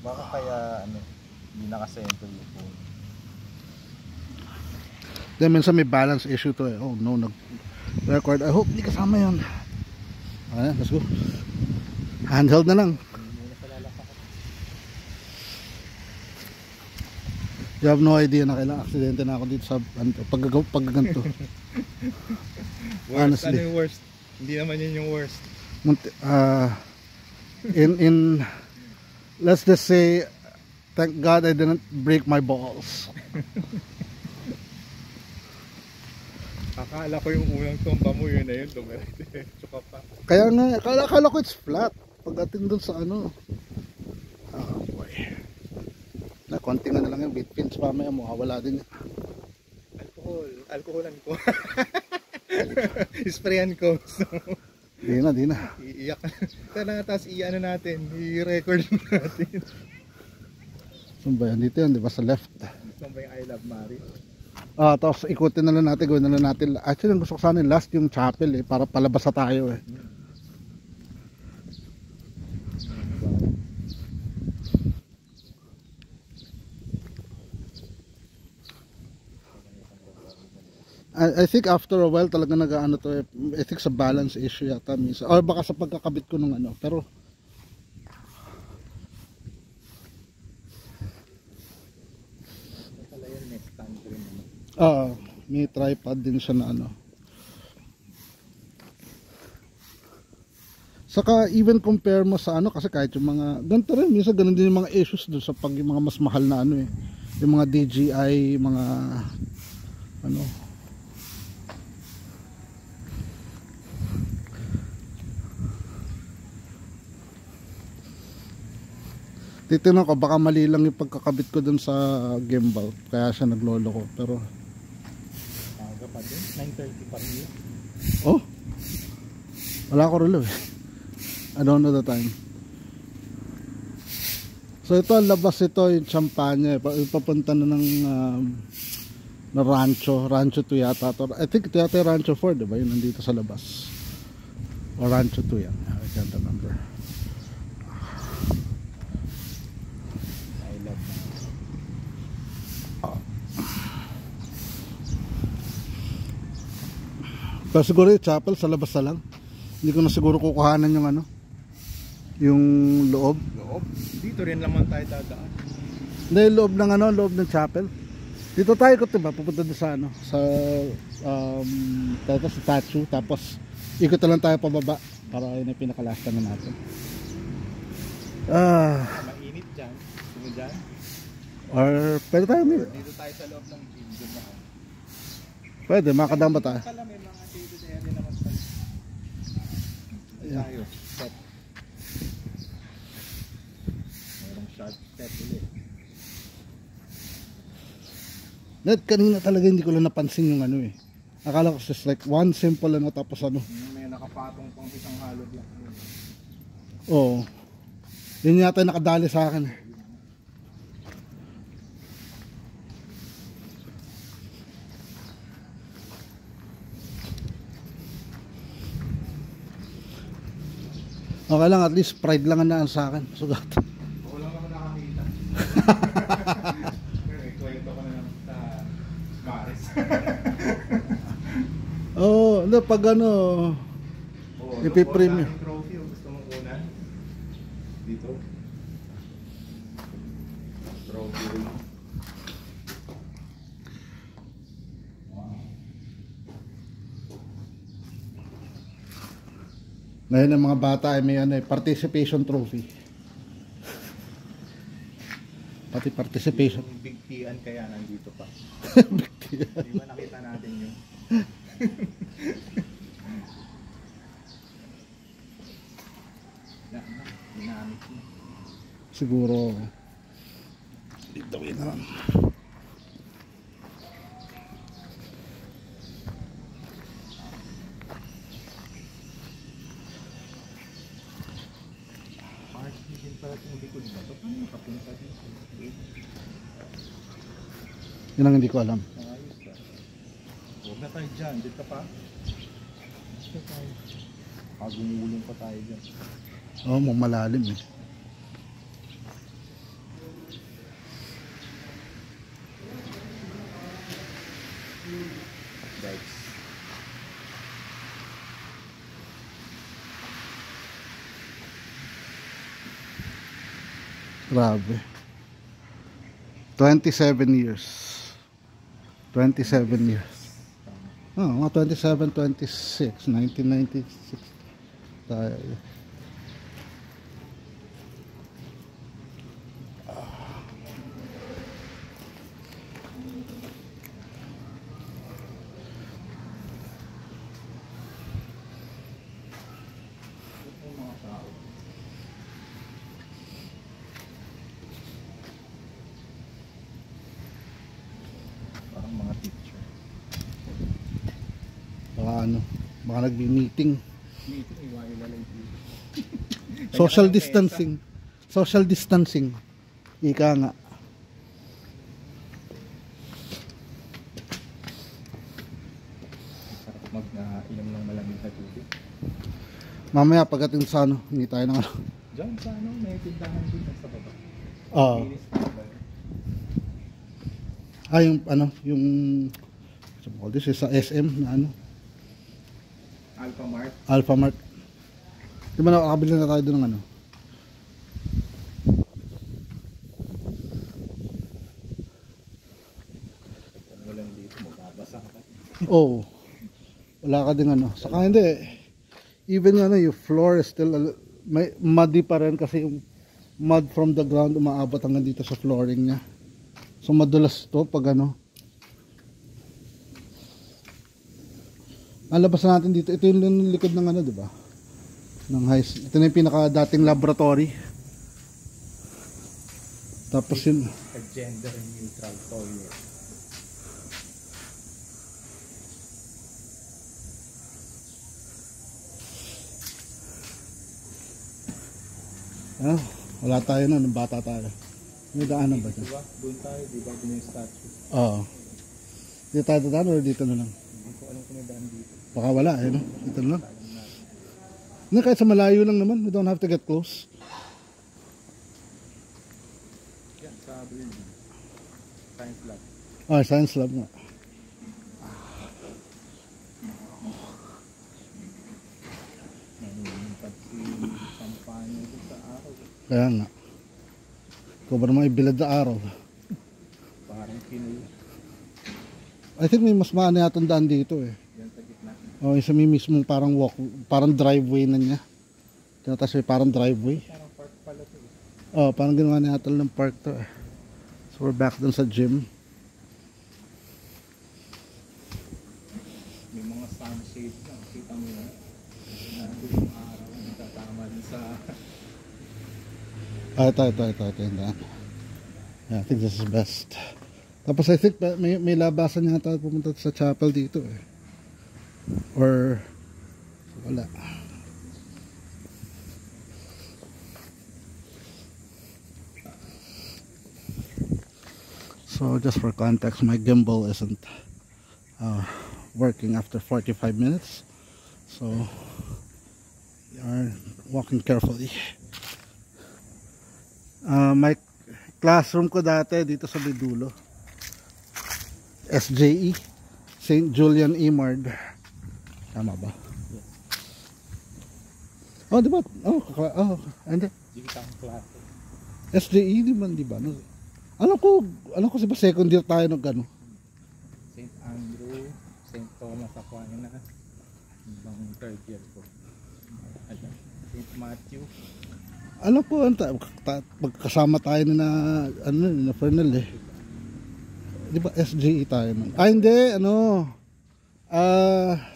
Baka kaya ano, hindi nakasentro yung phone. Then minsan may balance issue to eh. Oh no, nag-record. I hope hindi kasama yun. Okay, let's go. Handheld na lang. You have no idea na kailang aksidente na ako dito sa paggaganto. Worst, ano yung worst? Hindi naman yun yung worst. In let's just say, thank God I didn't break my balls. Akala ko yung unang tumba mo yun na yun, dumiretso ka pa. Kaya nga, akala ko it's flat. Pagdating dun sa ano. Oh boy. Na konting ano lang yung bitpins pa, may mawawala din yun. Alcoholan ko. Isprayan ko. So, di na. Iiyak. Tapos i-ano natin, i-record natin. Saan ba yan? Dito yan, di ba sa left? Saan ba yung I Love Mary? Tapos ikutin na lang natin, gawin na lang natin. Actually, gusto ko sana yung last yung chapel eh, para palabas na tayo eh. I think after a while talaga nag-ano to eh. I think sa balance issue yata minsan. Or baka sa pagkakabit ko ng ano. Pero may tripod din siya na ano. Saka even compare mo sa ano, kasi kahit yung mga ganito rin, minsan ganun din yung mga issues doon sa pag yung mga mas mahal na ano eh. Yung mga DJI, mga ano. Titignan ko baka mali lang yung pagkakabit ko dun sa gimbal, kaya siya naglolo ko. Pero aga pa din, 9:30 pa rin. oh, wala ko relo eh. I don't know the time. So ito ang labas, ito yung Champaña, papunta na ng na Rancho 2 yata to. I think ito yata yung Rancho 4, diba? Yun nandito sa labas, o Rancho 2 yan, I can't remember. Pero siguro yung chapel sa labas na lang. Hindi ko na siguro kukuhanan yung ano, yung loob. Dito rin naman tayo dadaan. Hindi, loob ng ano, loob ng chapel. Dito tayo ko, diba? Pupunta doon sa ano, sa sa statue. Tapos ikot na lang tayo pababa para yun yung pinakalasta na natin. Mainit dyan. Sino dyan? Or pwede tayo dito tayo sa loob ng gym. Pwede, makadaan ba tayo? May mga shaded area naman pala. Tayo, step. Mayroong short step ulit. Net, kanina talaga hindi ko lang napansin yung ano eh. Akala ko just like one simple ano, tapos ano. May nakapatong pang isang hollow block. Oo. Yun yata nakadali sa akin. Okay lang, at least pride lang ang naan sa akin. Sugat. Ako lang ako nakakita. Kwento ko na lang sa Maris. Oo, ano, pag ano, ipipremyo. Trophy, gusto mong kunan? Dito. Trophy rin. Ngayon ang mga bata ay may ano, participation trophy. Pati participation. Yung Big Tian kaya nandito pa. Big Tian. Di ba nakita natin yun? Ginamit mo. Siguro dito yun na lang. Yun ang hindi ko alam. Huwag na tayo dyan, dito pa. Dito tayo. Pagumulong pa tayo dyan. Oo, malalim eh. Grabe. 27 years. 27 years. Oh, mga 27, 26, 1996 tayo. Parang mga teacher. Baka ano, baka nag-meeting. Meeting, iwain na lang dito. Social distancing. Social distancing. Ika nga. Sarap mag-inom ng malamig na tubig. Mamaya pagdating sa ano, hindi tayo ng ano. Diyan sa ano, may tindahan din sa baba. Oo. Linis na ba? Yung ano, yung this is sa SM na ano, Alphamart. Alphamart. Di ba nakakabili na tayo doon ng ano? Kung walang dito, magbabasa ka. Oo. Wala ka din ano. Saka hindi. Even ano, yung floor is still may muddy pa rin kasi yung mud from the ground umaabot hanggang dito sa flooring niya. So madulas to pag ano. Ang labas natin dito, ito yung likod ng ano, di ba? Ng ito na yung pinaka dating laboratory. Tapos yun. A gender neutral toilet. Ano? Wala tayo na, nung bata tayo. May daanan ba dyan? Diba? Doon tayo, diba? Doon yung statue. Oo. Dito tayo dadaan or dito na lang? Hindi ko alam kung may daan dito. Baka wala eh, no? Dito na lang. Hindi, kahit sa malayo lang naman. We don't have to get close. Yan, sa building. Science lab. Oh, science lab nga. Nanunipad si Champagne dito sa araw. Kaya nga. Ikaw ba naman ibilad sa araw? Parang kinuha. I think may mas maano yata ang daan dito eh. Yan sa gitna. Oh, yung sa may mismong parang walk, parang driveway na niya. Tapos may parang driveway. Parang park pala to eh. Oh, parang ginawa na yata ng park to eh. So we're back dun sa gym. May mga sunshade lang. Kita mo yan. Nandun yung araw. Natatama din sa... Ito yung daan. Yeah, I think this is best. Tapos I think may labasan yata pumunta sa chapel dito eh. Or wala. So just for context, my gimbal isn't working after 45 minutes. So we are walking carefully. My classroom ko dati dito sa Bidulo. SJE, St. Julian Emard. Tama ba? Oh, di ba? Hindi. Jigitang klase. SJE di ba? No? Alam ko sa second year tayo ng gano. St. Andrew, St. Thomas Aquinas. Ibang third year ko. St. Matthew. Alam ko, magkasama tayo na Fernel eh. Di ba SJE tayo nun? Hindi,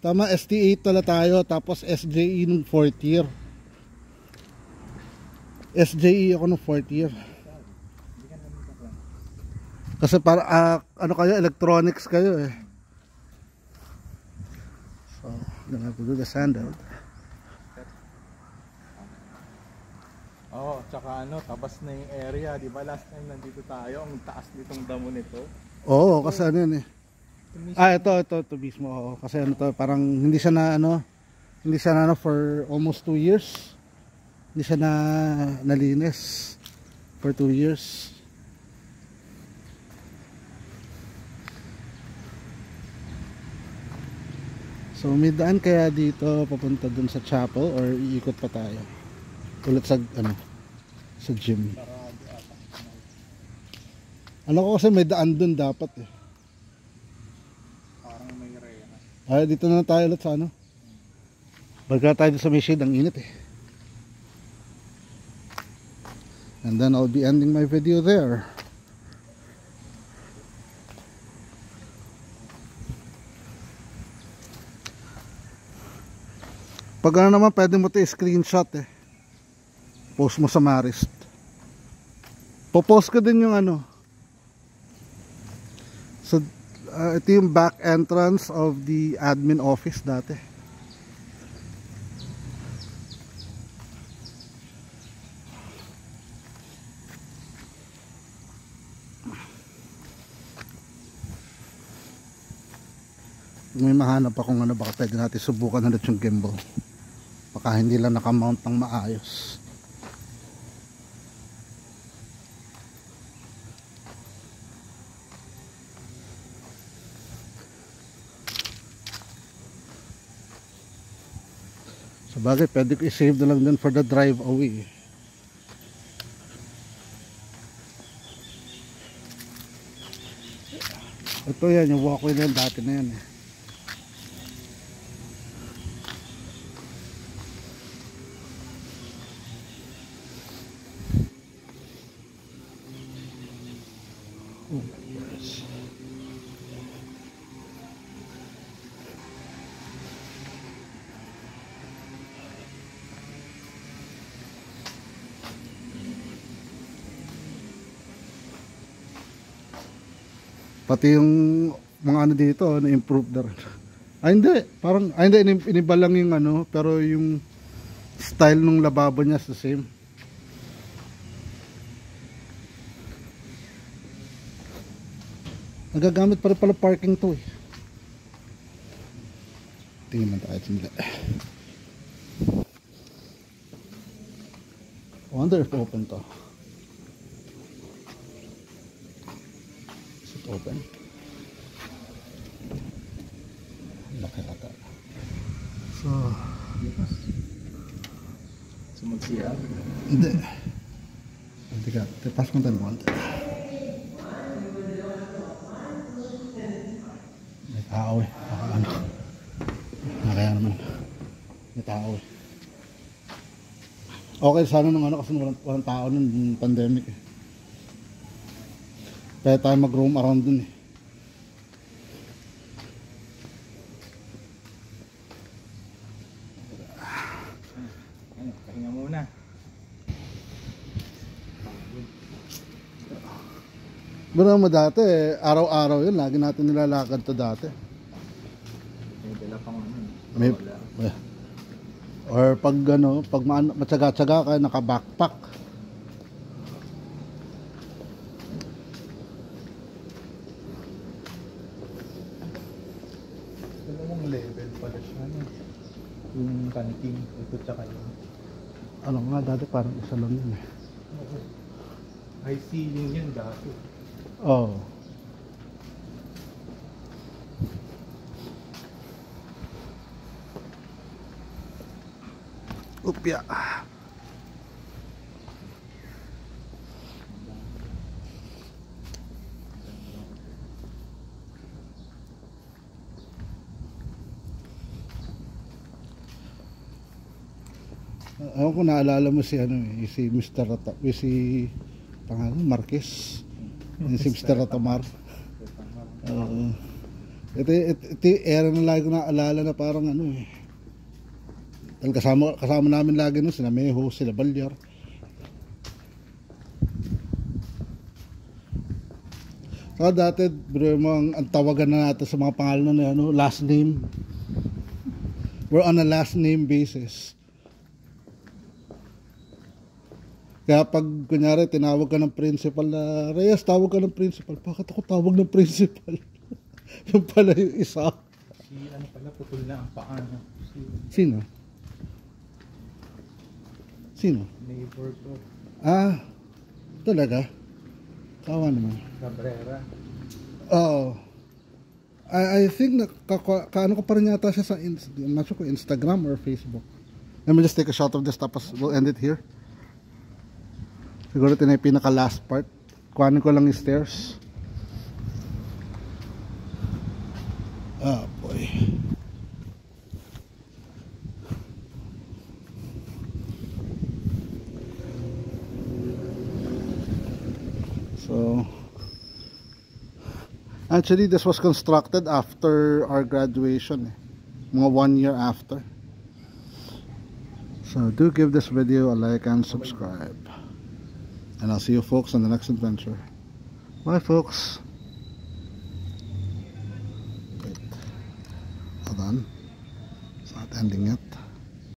tama, ST8 pala tayo, tapos SJE nung 4th year. SJE ako nung 4th year. Kasi para, kayo, electronics kayo eh. So, gonna have to do the handout. Oh, tsaka tabas na yung area, di ba? Last time nandito tayo, ang taas nitong damo nito. Oo, kasi ano yun eh. Ito mismo. Oo. Kasi parang hindi siya na for almost 2 years. Hindi siya nalinis for 2 years. So may daan kaya dito papunta dun sa chapel or iikot pa tayo? Ulit sa sa gym. Sarado ata. Alam ko kasi may daan dun dapat eh. Parang may rehas. Ay, dito na tayo ulit sa ano. Balik na tayo sa may shade, ang init eh. And then I'll be ending my video there. Pag ano naman, pwede mo ito i-screenshot eh. Post mo sa Marist. Popost ko din yung ano. So, ito yung back entrance of the admin office dati. May mahanap akong ano, baka pwede natin subukan ulit yung gimbal. Baka hindi lang nakamount ng maayos. Sabagay, pwede ko i-save na lang din for the drive away. Ito yan, yung walkway na yan, dati na yan eh. Oh my gosh. Pati yung mga ano dito, na-improve na rin. Hindi, parang, hindi, iniba lang yung ano, pero yung style ng lababo niya is the same. Nagagamit pa rin pala parking to eh. Tingnan tayo sila. Wonder if open to. Open. Laki ata. So mag-CR? Hindi. Teka, pas ko tayo konti. May tao eh. Ano? Kaya naman. May tao eh. Okay sana nung ano kasi walang tao nung pandemic eh. Kaya tayo mag-roam around dun eh. Pahinga muna. Pero mo dati, araw-araw yun. Lagi natin nilalakad to dati. May dala pang ano. May, or pag ano, pag matyaga-tyaga ka, naka-backpack. Level pala siya, no? Yung canteen, ito tsaka yun. Ano nga, dati parang isa lang yun eh. High ceiling yan dati. Oo. Upya. Ako kung naalala mo si ano eh, si Mr. Rata, si pangalan Marquez. Yung si Mr. Ratamar. Ito era na lagi ko naalala na parang ano eh. Dahil kasama namin lagi nun sila Meho, sila Balyar. So dati bro mo ang tawagan na natin sa mga pangalan na ano, last name. We're on a last name basis. Kaya pag kunyari tinawag ka ng principal na Reyes, tawag ka ng principal. Bakit ako tawag ng principal? Yung pala yung isa. Si ano pala, putol na ang paa. Sino? Sino? Neighbor ko. Ah, talaga? Kawa naman. Cabrera. Oo. I think na kaano ko pa rin yata siya sa I'm not sure kung Instagram or Facebook. Let me just take a shot of this tapos we'll end it here. Siguro ito na yung pinaka last part. kuhanin ko lang yung stairs. Oh boy. So actually this was constructed after our graduation, mga 1 year after. So do give this video a like and subscribe, and I'll see you folks on the next adventure. Bye folks. Wait, hold on, it's not ending yet.